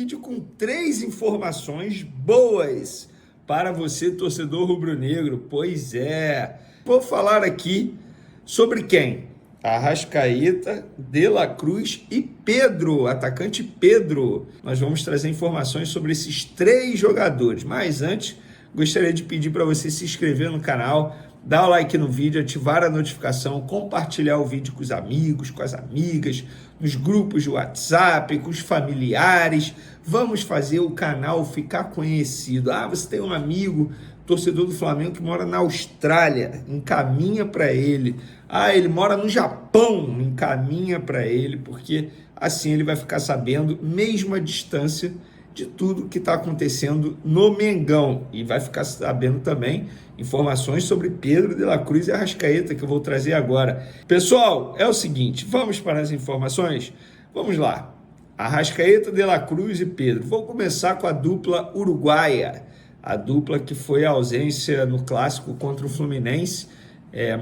vídeo com 3 informações boas para você, torcedor rubro-negro. Pois é, vou falar aqui sobre quem? Arrascaeta, De La Cruz e Pedro, atacante Pedro. Nós vamos trazer informações sobre esses 3 jogadores. Mas antes, gostaria de pedir para você se inscrever no canal, dar o like no vídeo, ativar a notificação, compartilhar o vídeo com os amigos, com as amigas, nos grupos de WhatsApp, com os familiares. Vamos fazer o canal ficar conhecido. Você tem um amigo, torcedor do Flamengo, que mora na Austrália, encaminha para ele. Ele mora no Japão, encaminha para ele, porque assim ele vai ficar sabendo, mesmo à distância, de tudo que está acontecendo no Mengão. E vai ficar sabendo também informações sobre Pedro, De La Cruz e Arrascaeta, que eu vou trazer agora. Pessoal, é o seguinte, vamos para as informações? Vamos lá. Arrascaeta, De La Cruz e Pedro. Vou começar com a dupla uruguaia. A dupla que foi a ausência no clássico contra o Fluminense.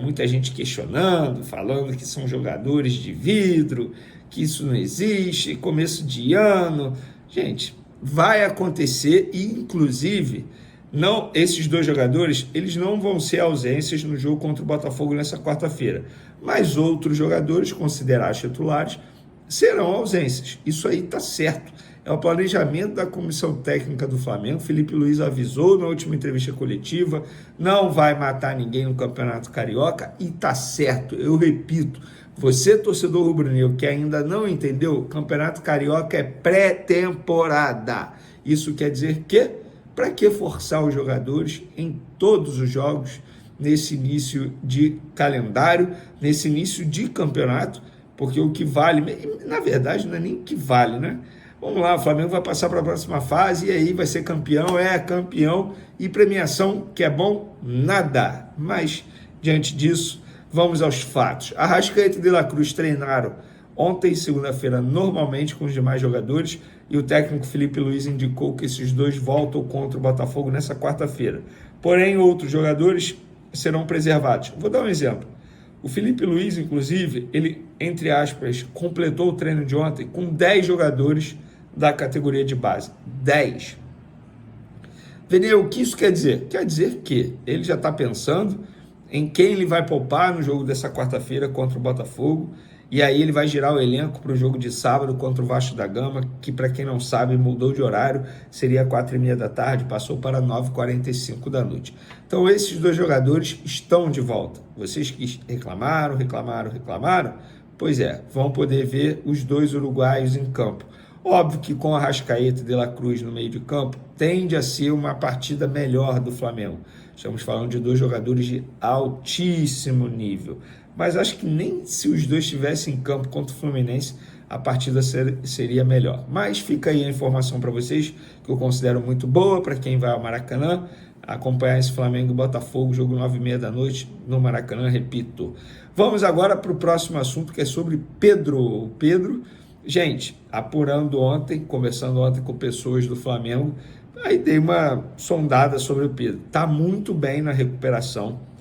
Muita gente questionando, falando que são jogadores de vidro, que isso não existe, começo de ano. Gente, vai acontecer e, inclusive, esses 2 jogadores, eles não vão ser ausências no jogo contra o Botafogo nessa quarta-feira. Mas outros jogadores, considerados titulares, serão ausências. Isso aí está certo. É o planejamento da comissão técnica do Flamengo. Felipe Luiz avisou na última entrevista coletiva, não vai matar ninguém no Campeonato Carioca e tá certo. Eu repito, você torcedor rubro-negro que ainda não entendeu, Campeonato Carioca é pré-temporada. Isso quer dizer que, para que forçar os jogadores em todos os jogos nesse início de calendário, nesse início de campeonato? Porque o que vale, na verdade não é nem o que vale, né? Vamos lá, o Flamengo vai passar para a próxima fase e aí vai ser campeão, campeão. E premiação, que é bom? Nada. Mas, diante disso, vamos aos fatos. Arrascaeta e De La Cruz treinaram ontem, segunda-feira, normalmente com os demais jogadores, e o técnico Felipe Luiz indicou que esses 2 voltam contra o Botafogo nessa quarta-feira. Porém, outros jogadores serão preservados. Vou dar um exemplo. O Felipe Luiz, inclusive, ele, entre aspas, completou o treino de ontem com 10 jogadores da categoria de base. 10. Veneu, o que isso quer dizer? Quer dizer que ele já está pensando em quem ele vai poupar no jogo dessa quarta-feira contra o Botafogo, e aí ele vai girar o elenco para o jogo de sábado contra o Vasco da Gama, que, para quem não sabe, mudou de horário, seria 4h30 da tarde, passou para 9h45 da noite. Então esses 2 jogadores estão de volta. Vocês que reclamaram, pois vão poder ver os 2 uruguaios em campo. Óbvio que com Arrascaeta e De La Cruz no meio de campo, tende a ser uma partida melhor do Flamengo. Estamos falando de 2 jogadores de altíssimo nível. Mas acho que nem se os 2 estivessem em campo contra o Fluminense, a partida seria melhor. Mas fica aí a informação para vocês, que eu considero muito boa para quem vai ao Maracanã, acompanhar esse Flamengo e Botafogo, jogo 9h30 da noite no Maracanã, repito. Vamos agora para o próximo assunto, que é sobre Pedro. O Pedro, gente, apurando ontem, conversando ontem com pessoas do Flamengo, aí dei uma sondada sobre o Pedro. Está muito bem na recuperação.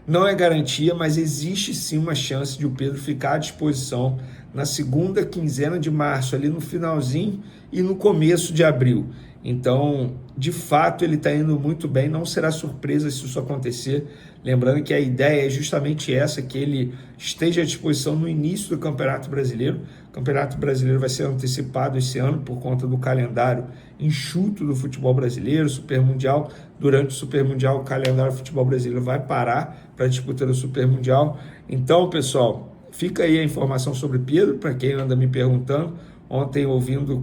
Não é garantia, mas existe sim uma chance de o Pedro ficar à disposição na segunda quinzena de março, ali no finalzinho e no começo de abril. Então, de fato, ele está indo muito bem, não será surpresa se isso acontecer. Lembrando que a ideia é justamente essa, que ele esteja à disposição no início do Campeonato Brasileiro. O Campeonato Brasileiro vai ser antecipado esse ano por conta do calendário enxuto do futebol brasileiro, Super Mundial. Durante o Super Mundial, o calendário do futebol brasileiro vai parar para disputar o Super Mundial. Então, pessoal, fica aí a informação sobre Pedro, para quem anda me perguntando. Ontem,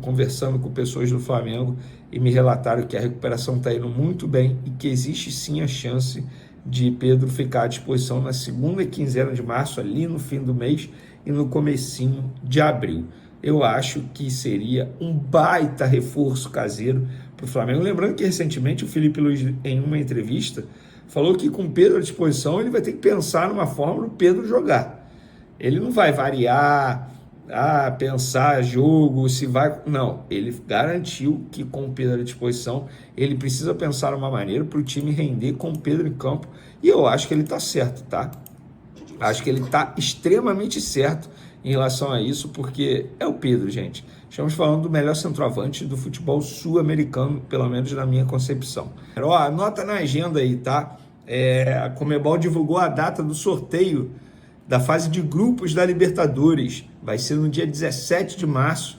conversando com pessoas do Flamengo, e me relataram que a recuperação está indo muito bem e que existe sim a chance de Pedro ficar à disposição na segunda quinzena de março, ali no fim do mês, e no comecinho de abril. Eu acho que seria um baita reforço caseiro para o Flamengo. Lembrando que recentemente o Felipe Luiz, em uma entrevista, falou que com Pedro à disposição ele vai ter que pensar numa forma do Pedro jogar. Ele não vai variar, pensar jogo, se vai... Não, ele garantiu que com o Pedro à disposição, ele precisa pensar uma maneira para o time render com o Pedro em campo. E eu acho que ele está certo, tá? Acho que ele está extremamente certo em relação a isso, porque é o Pedro, gente. Estamos falando do melhor centroavante do futebol sul-americano, pelo menos na minha concepção. Ó, anota na agenda aí, tá? A Conmebol divulgou a data do sorteio da fase de grupos da Libertadores. Vai ser no dia 17 de março,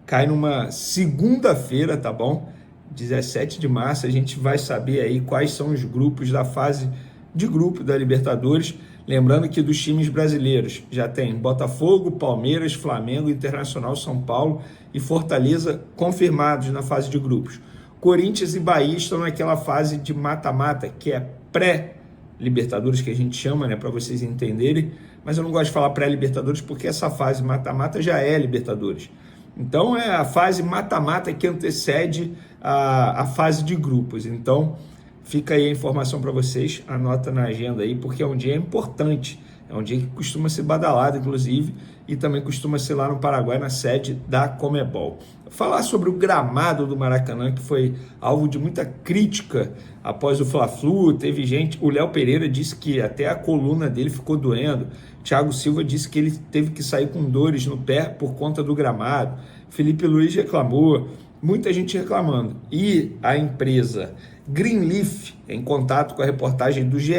cai numa segunda-feira, tá bom? 17 de março a gente vai saber aí quais são os grupos da fase de grupo da Libertadores. Lembrando que dos times brasileiros já tem Botafogo, Palmeiras, Flamengo, Internacional, São Paulo e Fortaleza confirmados na fase de grupos. Corinthians e Bahia estão naquela fase de mata-mata, que é pré-Libertadores, que a gente chama, né, para vocês entenderem. Mas eu não gosto de falar pré-Libertadores porque essa fase mata-mata já é Libertadores. Então é a fase mata-mata que antecede a fase de grupos. Então fica aí a informação para vocês, anota na agenda aí, porque é um dia importante, é um dia que costuma ser badalado, inclusive, e também costuma ser lá no Paraguai, na sede da Conmebol. Falar sobre o gramado do Maracanã, que foi alvo de muita crítica após o Fla-Flu, teve gente, o Léo Pereira disse que até a coluna dele ficou doendo, Thiago Silva disse que ele teve que sair com dores no pé por conta do gramado, Felipe Luiz reclamou, muita gente reclamando, e a empresa Greenleaf, em contato com a reportagem do GE,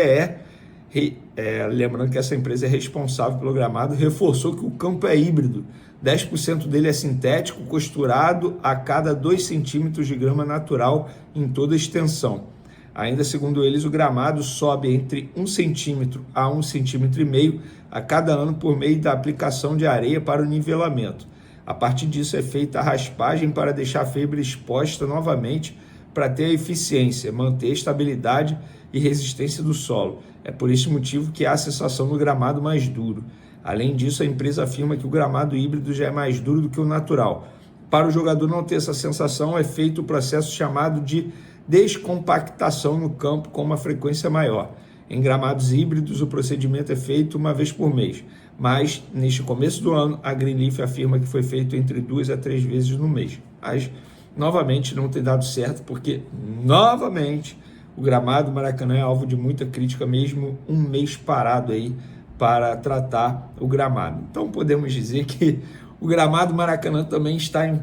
lembrando que essa empresa é responsável pelo gramado, reforçou que o campo é híbrido, 10% dele é sintético, costurado a cada 2 centímetros de grama natural em toda a extensão. Ainda segundo eles, o gramado sobe entre 1 centímetro a 1,5 centímetros a cada ano por meio da aplicação de areia para o nivelamento. A partir disso é feita a raspagem para deixar a fibra exposta novamente para ter a eficiência, manter a estabilidade e resistência do solo. É por esse motivo que há a sensação do gramado mais duro. Além disso, a empresa afirma que o gramado híbrido já é mais duro do que o natural. Para o jogador não ter essa sensação, é feito o processo chamado de descompactação no campo com uma frequência maior. Em gramados híbridos, o procedimento é feito uma vez por mês, mas neste começo do ano, a Greenleaf afirma que foi feito entre 2 a 3 vezes no mês. Mas, novamente, não tem dado certo, porque, novamente, o gramado do Maracanã é alvo de muita crítica, mesmo um mês parado aí para tratar o gramado. Então, podemos dizer que o gramado do Maracanã também está em,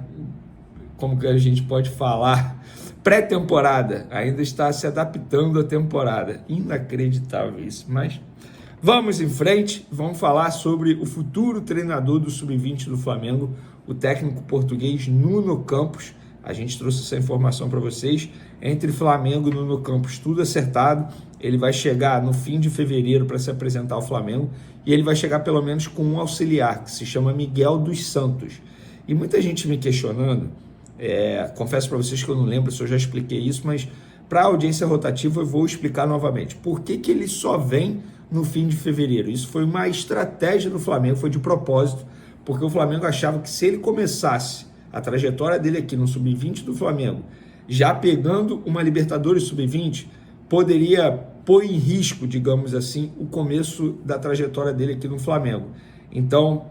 como que a gente pode falar, pré-temporada, ainda está se adaptando à temporada. Inacreditável isso, mas vamos em frente, vamos falar sobre o futuro treinador do Sub-20 do Flamengo, o técnico português Nuno Campos. A gente trouxe essa informação para vocês. Entre Flamengo e Nuno Campos, tudo acertado. Ele vai chegar no fim de fevereiro para se apresentar ao Flamengo e ele vai chegar pelo menos com um auxiliar, que se chama Miguel dos Santos. E muita gente me questionando, confesso para vocês que eu não lembro se eu já expliquei isso, mas para a audiência rotativa eu vou explicar novamente. Por que ele só vem no fim de fevereiro? Isso foi uma estratégia do Flamengo, foi de propósito, porque o Flamengo achava que se ele começasse a trajetória dele aqui no Sub-20 do Flamengo, já pegando uma Libertadores Sub-20, poderia pôr em risco, digamos assim, o começo da trajetória dele aqui no Flamengo. Então,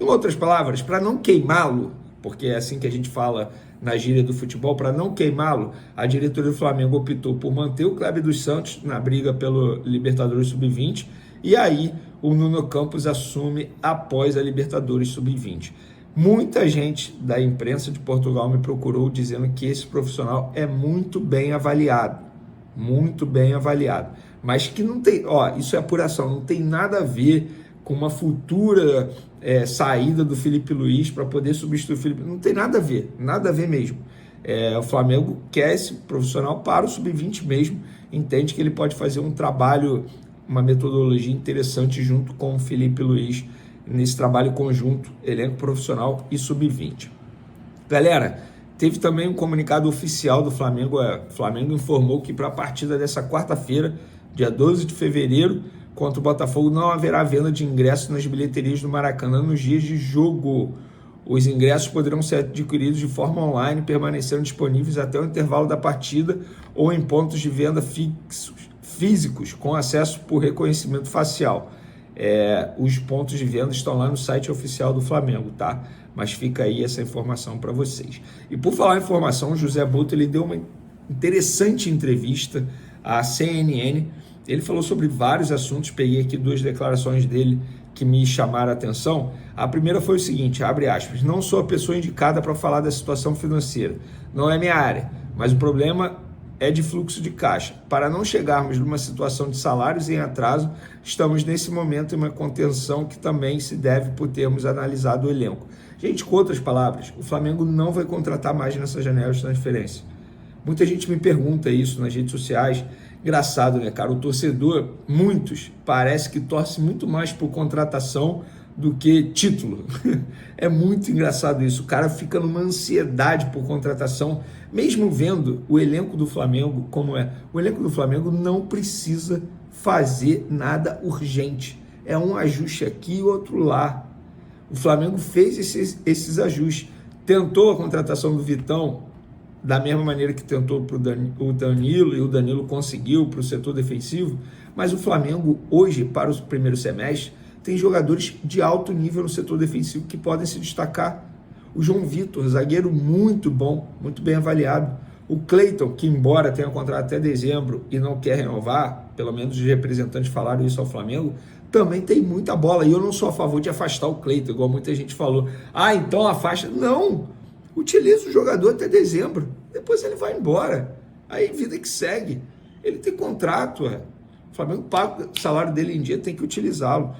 em outras palavras, para não queimá-lo, porque é assim que a gente fala na gíria do futebol, para não queimá-lo, a diretoria do Flamengo optou por manter o Cléber dos Santos na briga pelo Libertadores Sub-20, e aí o Nuno Campos assume após a Libertadores Sub-20. Muita gente da imprensa de Portugal me procurou dizendo que esse profissional é muito bem avaliado, mas que não tem, isso é apuração, não tem nada a ver com uma futura saída do Felipe Luiz para poder substituir o Felipe, não tem nada a ver mesmo. O Flamengo quer esse profissional para o Sub-20 mesmo, entende que ele pode fazer um trabalho, uma metodologia interessante junto com o Felipe Luiz, nesse trabalho conjunto, elenco profissional e Sub-20. Galera, teve também um comunicado oficial do Flamengo. O Flamengo informou que para a partida dessa quarta-feira, dia 12 de fevereiro, contra o Botafogo, não haverá venda de ingressos nas bilheterias do Maracanã nos dias de jogo. Os ingressos poderão ser adquiridos de forma online, permanecendo disponíveis até o intervalo da partida ou em pontos de venda físicos, com acesso por reconhecimento facial. Os pontos de venda estão lá no site oficial do Flamengo, tá? Mas fica aí essa informação para vocês. E por falar em informação, o José Boto, ele deu uma interessante entrevista à CNN. Ele falou sobre vários assuntos, peguei aqui 2 declarações dele que me chamaram a atenção. A primeira foi o seguinte, abre aspas, não sou a pessoa indicada para falar da situação financeira, não é minha área, mas o problema é de fluxo de caixa. Para não chegarmos numa situação de salários em atraso, estamos nesse momento em uma contenção que também se deve por termos analisado o elenco. Gente, com outras palavras, o Flamengo não vai contratar mais nessa janela de transferência. Muita gente me pergunta isso nas redes sociais. Engraçado, né, cara? O torcedor, muitos, parece que torce muito mais por contratação do que título. É muito engraçado isso. O cara fica numa ansiedade por contratação, mesmo vendo o elenco do Flamengo como é. O elenco do Flamengo não precisa fazer nada urgente. É um ajuste aqui e outro lá. O Flamengo fez esses ajustes. Tentou a contratação do Vitão da mesma maneira que tentou para o Danilo, e o Danilo conseguiu para o setor defensivo, mas o Flamengo hoje, para o primeiro semestre, tem jogadores de alto nível no setor defensivo que podem se destacar. O João Vitor, zagueiro muito bom, muito bem avaliado. O Cleiton, que embora tenha contrato até dezembro e não quer renovar, pelo menos os representantes falaram isso ao Flamengo, também tem muita bola. E eu não sou a favor de afastar o Cleiton, igual muita gente falou. Ah, então afasta. Não! Utiliza o jogador até dezembro, depois ele vai embora. Aí vida que segue. Ele tem contrato, O Flamengo paga o salário dele em dia, tem que utilizá-lo.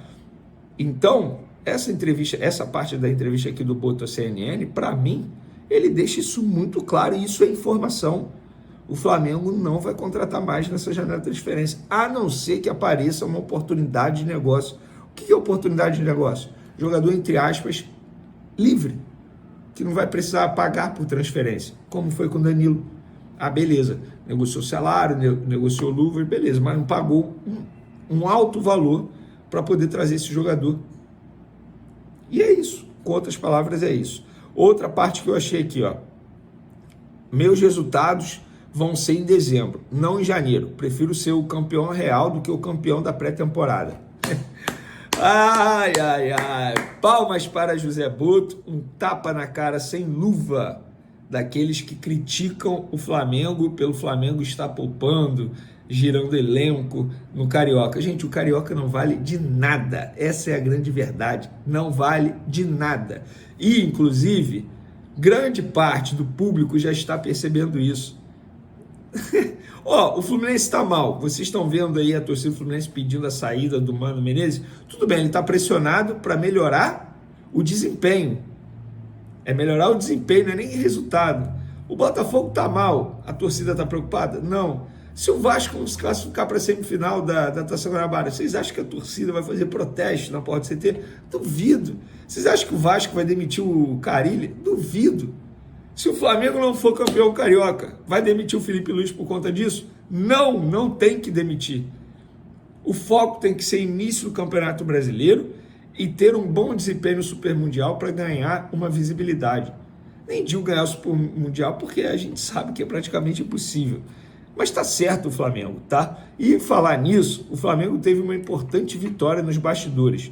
Então, essa parte da entrevista aqui do Boto à CNN, para mim, ele deixa isso muito claro, e isso é informação. O Flamengo não vai contratar mais nessa janela de transferência, a não ser que apareça uma oportunidade de negócio. O que é oportunidade de negócio? Jogador, entre aspas, livre, que não vai precisar pagar por transferência, como foi com o Danilo. Ah, beleza, negociou salário, negociou luva, beleza, mas não pagou um alto valor para poder trazer esse jogador. E é isso, com outras palavras é isso. Outra parte que eu achei aqui, meus resultados vão ser em dezembro, não em janeiro. Prefiro ser o campeão real do que o campeão da pré-temporada. Ai, ai, ai. Palmas para José Boto, um tapa na cara sem luva daqueles que criticam o Flamengo pelo Flamengo estar poupando, girando elenco no Carioca. Gente, o Carioca não vale de nada. Essa é a grande verdade. Não vale de nada. E, inclusive, grande parte do público já está percebendo isso. O Fluminense está mal. Vocês estão vendo aí a torcida do Fluminense pedindo a saída do Mano Menezes? Tudo bem, ele está pressionado para melhorar o desempenho. É melhorar o desempenho, não é nem resultado. O Botafogo está mal. A torcida está preocupada? Não. Se o Vasco se classificar para a semifinal da Taça Guanabara, vocês acham que a torcida vai fazer protesto na porta do CT? Duvido. Vocês acham que o Vasco vai demitir o Carille? Duvido. Se o Flamengo não for campeão carioca, vai demitir o Felipe Luiz por conta disso? Não, não tem que demitir. O foco tem que ser início do Campeonato Brasileiro e ter um bom desempenho no Super Mundial para ganhar uma visibilidade. Nem digo ganhar o Super Mundial porque a gente sabe que é praticamente impossível. Mas está certo o Flamengo, tá? E falar nisso, o Flamengo teve uma importante vitória nos bastidores.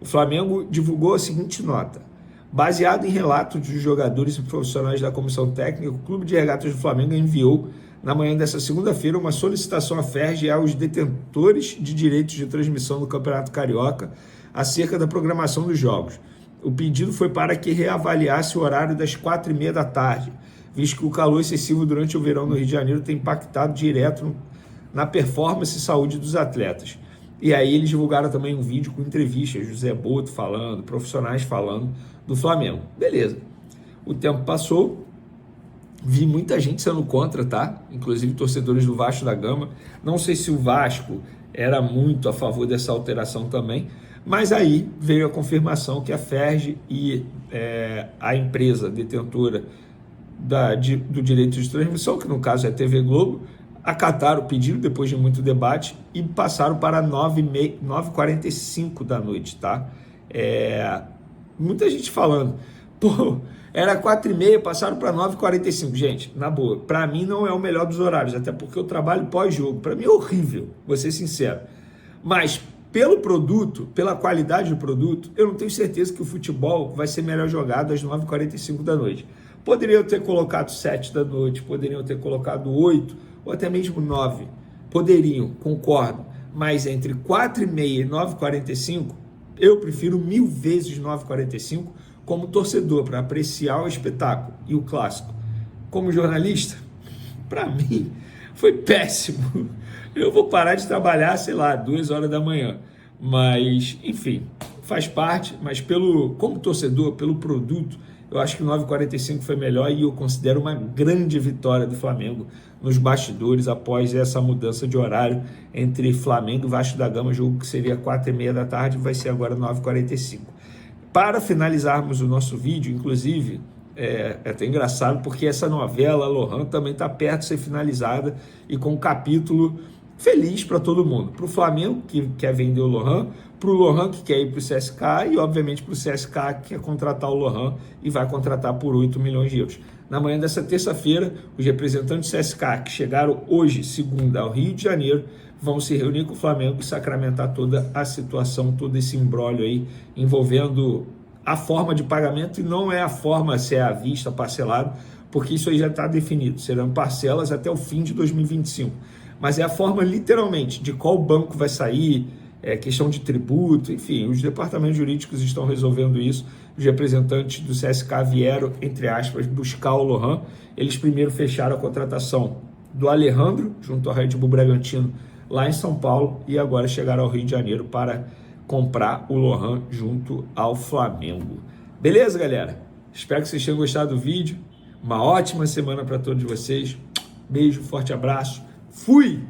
O Flamengo divulgou a seguinte nota. Baseado em relatos dos jogadores e profissionais da comissão técnica, o Clube de Regatas do Flamengo enviou, na manhã dessa segunda-feira, uma solicitação à FERJ e aos detentores de direitos de transmissão do Campeonato Carioca acerca da programação dos jogos. O pedido foi para que reavaliasse o horário das 4h30 da tarde, visto que o calor excessivo durante o verão no Rio de Janeiro tem impactado direto na performance e saúde dos atletas. E aí eles divulgaram também um vídeo com entrevistas, José Boto falando, profissionais falando do Flamengo. Beleza. O tempo passou, vi muita gente sendo contra, tá? Inclusive torcedores do Vasco da Gama. Não sei se o Vasco era muito a favor dessa alteração também, mas aí veio a confirmação que a FERJ e a empresa detentora do direito de transmissão, que no caso é a TV Globo, acataram o pedido depois de muito debate e passaram para 9h45 da noite, tá? Muita gente falando, era 4h30, passaram para 9h45. Gente, na boa, para mim não é o melhor dos horários, até porque eu trabalho pós-jogo. Para mim é horrível, vou ser sincero. Mas pelo produto, pela qualidade do produto, eu não tenho certeza que o futebol vai ser melhor jogado às 9h45 da noite. Poderiam ter colocado 7 da noite, poderiam ter colocado 8 ou até mesmo 9. Poderiam, concordo. Mas entre 4h30 e 9h45, Eu prefiro 1000 vezes 9,45 como torcedor, para apreciar o espetáculo e o clássico. Como jornalista, para mim, foi péssimo. Eu vou parar de trabalhar, sei lá, 2 horas da manhã. Mas, enfim, faz parte. Mas como torcedor, pelo produto, eu acho que o 9,45 foi melhor e eu considero uma grande vitória do Flamengo nos bastidores após essa mudança de horário entre Flamengo e Vasco da Gama, jogo que seria 4h30 da tarde, vai ser agora 9h45. Para finalizarmos o nosso vídeo, inclusive, é até engraçado, porque essa novela, Lohan, também está perto de ser finalizada e com um capítulo feliz para todo mundo. Para o Flamengo, que quer vender o Lohan, para o Lohan, que quer ir para o CSK, e obviamente para o CSK, que quer contratar o Lohan e vai contratar por 8 milhões de euros. Na manhã dessa terça-feira, os representantes do CSK, que chegaram hoje, segunda, ao Rio de Janeiro, vão se reunir com o Flamengo e sacramentar toda a situação, todo esse imbróglio aí, envolvendo a forma de pagamento, e não é a forma se é à vista, parcelado, porque isso aí já está definido, serão parcelas até o fim de 2025. Mas é a forma, literalmente, de qual banco vai sair, questão de tributo, enfim, os departamentos jurídicos estão resolvendo isso. Os representantes do CSK vieram, entre aspas, buscar o Lohan. Eles primeiro fecharam a contratação do Alejandro, junto ao Red Bull Bragantino, lá em São Paulo, e agora chegaram ao Rio de Janeiro para comprar o Lohan junto ao Flamengo. Beleza, galera? Espero que vocês tenham gostado do vídeo. Uma ótima semana para todos vocês. Beijo, forte abraço. Fui!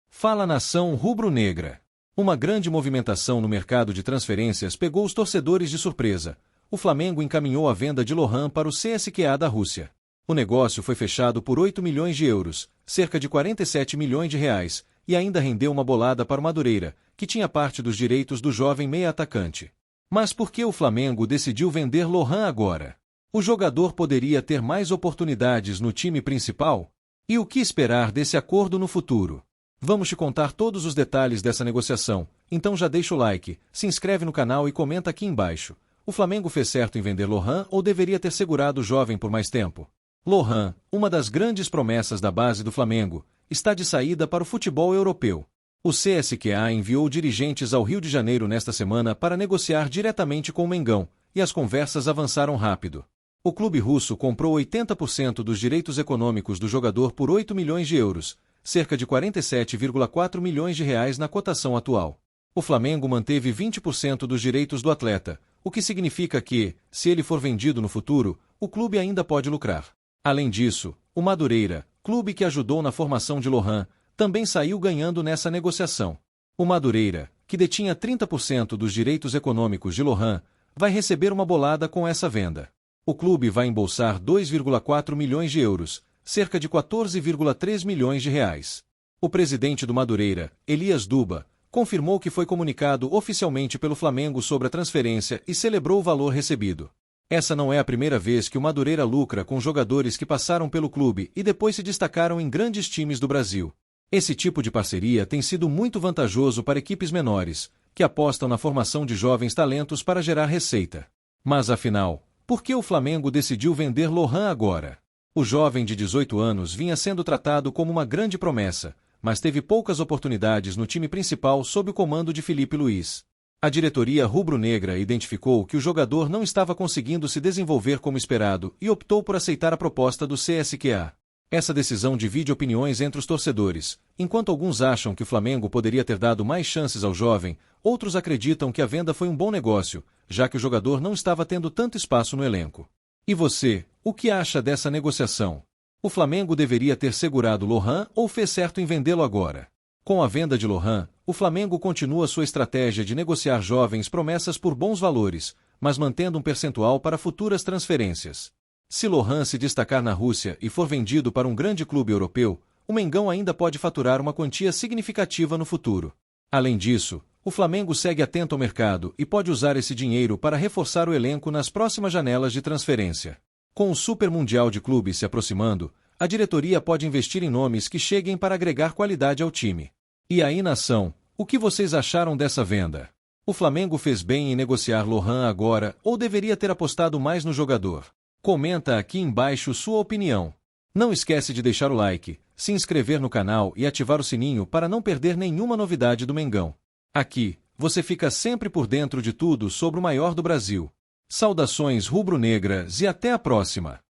Fala, nação rubro-negra. Uma grande movimentação no mercado de transferências pegou os torcedores de surpresa. O Flamengo encaminhou a venda de Lohan para o CSKA da Rússia. O negócio foi fechado por 8 milhões de euros, cerca de 47 milhões de reais, e ainda rendeu uma bolada para o Madureira, que tinha parte dos direitos do jovem meia-atacante. Mas por que o Flamengo decidiu vender Lohan agora? O jogador poderia ter mais oportunidades no time principal? E o que esperar desse acordo no futuro? Vamos te contar todos os detalhes dessa negociação, então já deixa o like, se inscreve no canal e comenta aqui embaixo. O Flamengo fez certo em vender Lohan ou deveria ter segurado o jovem por mais tempo? Lohan, uma das grandes promessas da base do Flamengo, está de saída para o futebol europeu. O CSKA enviou dirigentes ao Rio de Janeiro nesta semana para negociar diretamente com o Mengão, e as conversas avançaram rápido. O clube russo comprou 80% dos direitos econômicos do jogador por 8 milhões de euros, cerca de 47,4 milhões de reais na cotação atual. O Flamengo manteve 20% dos direitos do atleta, o que significa que, se ele for vendido no futuro, o clube ainda pode lucrar. Além disso, o Madureira, clube que ajudou na formação de Lohan, também saiu ganhando nessa negociação. O Madureira, que detinha 30% dos direitos econômicos de Lohan, vai receber uma bolada com essa venda. O clube vai embolsar 2,4 milhões de euros, cerca de 14,3 milhões de reais. O presidente do Madureira, Elias Duba, confirmou que foi comunicado oficialmente pelo Flamengo sobre a transferência e celebrou o valor recebido. Essa não é a primeira vez que o Madureira lucra com jogadores que passaram pelo clube e depois se destacaram em grandes times do Brasil. Esse tipo de parceria tem sido muito vantajoso para equipes menores, que apostam na formação de jovens talentos para gerar receita. Mas afinal, por que o Flamengo decidiu vender Lohan agora? O jovem de 18 anos vinha sendo tratado como uma grande promessa, mas teve poucas oportunidades no time principal sob o comando de Felipe Luiz. A diretoria rubro-negra identificou que o jogador não estava conseguindo se desenvolver como esperado e optou por aceitar a proposta do CSKA. Essa decisão divide opiniões entre os torcedores. Enquanto alguns acham que o Flamengo poderia ter dado mais chances ao jovem, outros acreditam que a venda foi um bom negócio, já que o jogador não estava tendo tanto espaço no elenco. E você, o que acha dessa negociação? O Flamengo deveria ter segurado Lohan ou fez certo em vendê-lo agora? Com a venda de Lohan, o Flamengo continua sua estratégia de negociar jovens promessas por bons valores, mas mantendo um percentual para futuras transferências. Se Lohan se destacar na Rússia e for vendido para um grande clube europeu, o Mengão ainda pode faturar uma quantia significativa no futuro. Além disso, o Flamengo segue atento ao mercado e pode usar esse dinheiro para reforçar o elenco nas próximas janelas de transferência. Com o Super Mundial de Clubes se aproximando, a diretoria pode investir em nomes que cheguem para agregar qualidade ao time. E aí, nação, o que vocês acharam dessa venda? O Flamengo fez bem em negociar Lohan agora ou deveria ter apostado mais no jogador? Comenta aqui embaixo sua opinião. Não esquece de deixar o like, se inscrever no canal e ativar o sininho para não perder nenhuma novidade do Mengão. Aqui, você fica sempre por dentro de tudo sobre o maior do Brasil. Saudações rubro-negras e até a próxima!